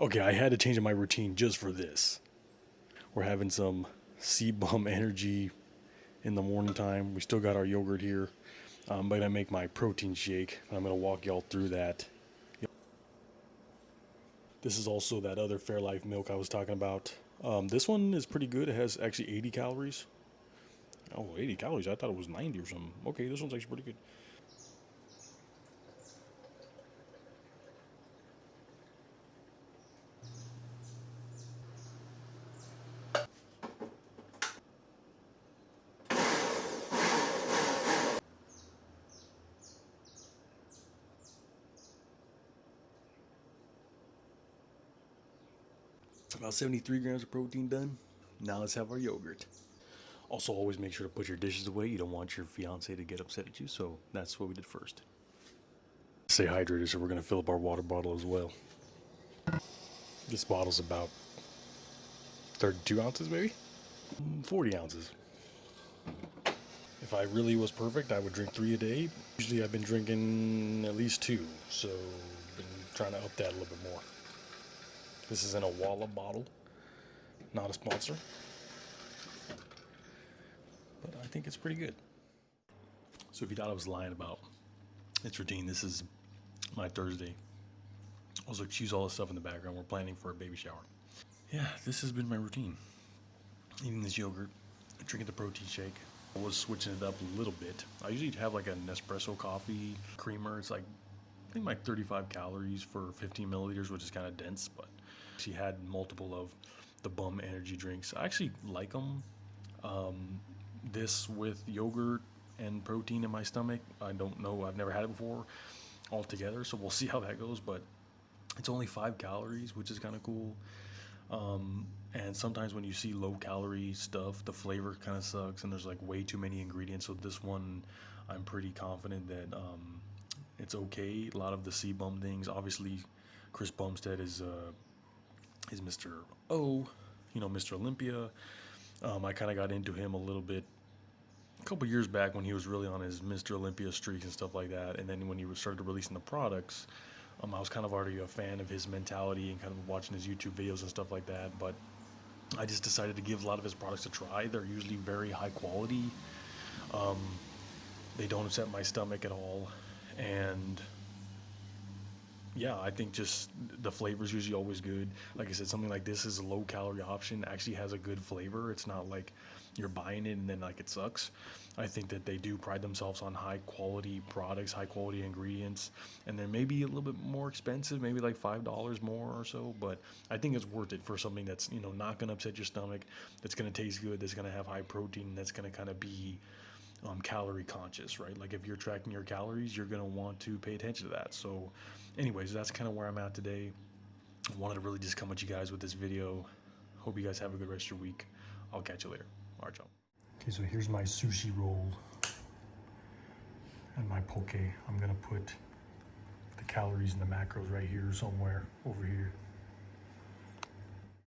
Okay, I had to change my routine just for this. We're having some sea bum energy in the morning time. We still got our yogurt here. I'm gonna make my protein shake. I'm gonna walk y'all through that. This is also that other Fairlife milk I was talking about. This one is pretty good. It has actually 80 calories. Oh, 80 calories. I thought it was 90 or something. Okay, this one's actually pretty good. About 73 grams of protein done. Now let's have our yogurt. Also, always make sure to put your dishes away. You don't want your fiance to get upset at you, so that's what we did first. Stay hydrated, so we're gonna fill up our water bottle as well. This bottle's about 32 ounces, maybe? 40 ounces. If I really was perfect, I would drink 3 a day. Usually I've been drinking at least 2, so been trying to up that a little bit more. This is in a Walla bottle, not a sponsor, but I think it's pretty good. So if you thought I was lying about its routine, this is my Thursday. Also, excuse all the stuff in the background. We're planning for a baby shower. Yeah, this has been my routine. Eating this yogurt, drinking the protein shake. I was switching it up a little bit. I usually have like an espresso coffee creamer. It's like, I think like 35 calories for 15 milliliters, which is kind of dense, but she had multiple of the bum energy drinks. I actually like them. This with yogurt and protein in my stomach, I don't know. I've never had it before altogether, so we'll see how that goes, but it's only 5 calories, which is kind of cool. And sometimes when you see low calorie stuff, the flavor kind of sucks and there's like way too many ingredients. So this one, I'm pretty confident that it's okay. A lot of the sea bum things, obviously, Chris Bumstead is Mr. O, Mr. Olympia. I kind of got into him a little bit a couple years back when he was really on his Mr. Olympia streak and stuff like that. And then when he started releasing the products, I was kind of already a fan of his mentality and kind of watching his YouTube videos and stuff like that. But I just decided to give a lot of his products a try. They're usually very high quality. Um, they don't upset my stomach at all. And yeah, I think just the flavor is usually always good. Like I said, something like this is a low calorie option, actually has a good flavor. It's not like you're buying it and then like it sucks. I think that they do pride themselves on high quality products, high quality ingredients, and then maybe a little bit more expensive, maybe like $5 more or so. But I think it's worth it for something that's not gonna upset your stomach, that's gonna taste good, that's gonna have high protein, that's gonna kind of be calorie conscious, right? Like if you're tracking your calories, you're gonna want to pay attention to that. So, anyways, that's kind of where I'm at today. I wanted to really just come at you guys with this video. Hope you guys have a good rest of your week. I'll catch you later. All right, y'all. Okay, so here's my sushi roll and my poke. I'm gonna put the calories and the macros right here somewhere over here.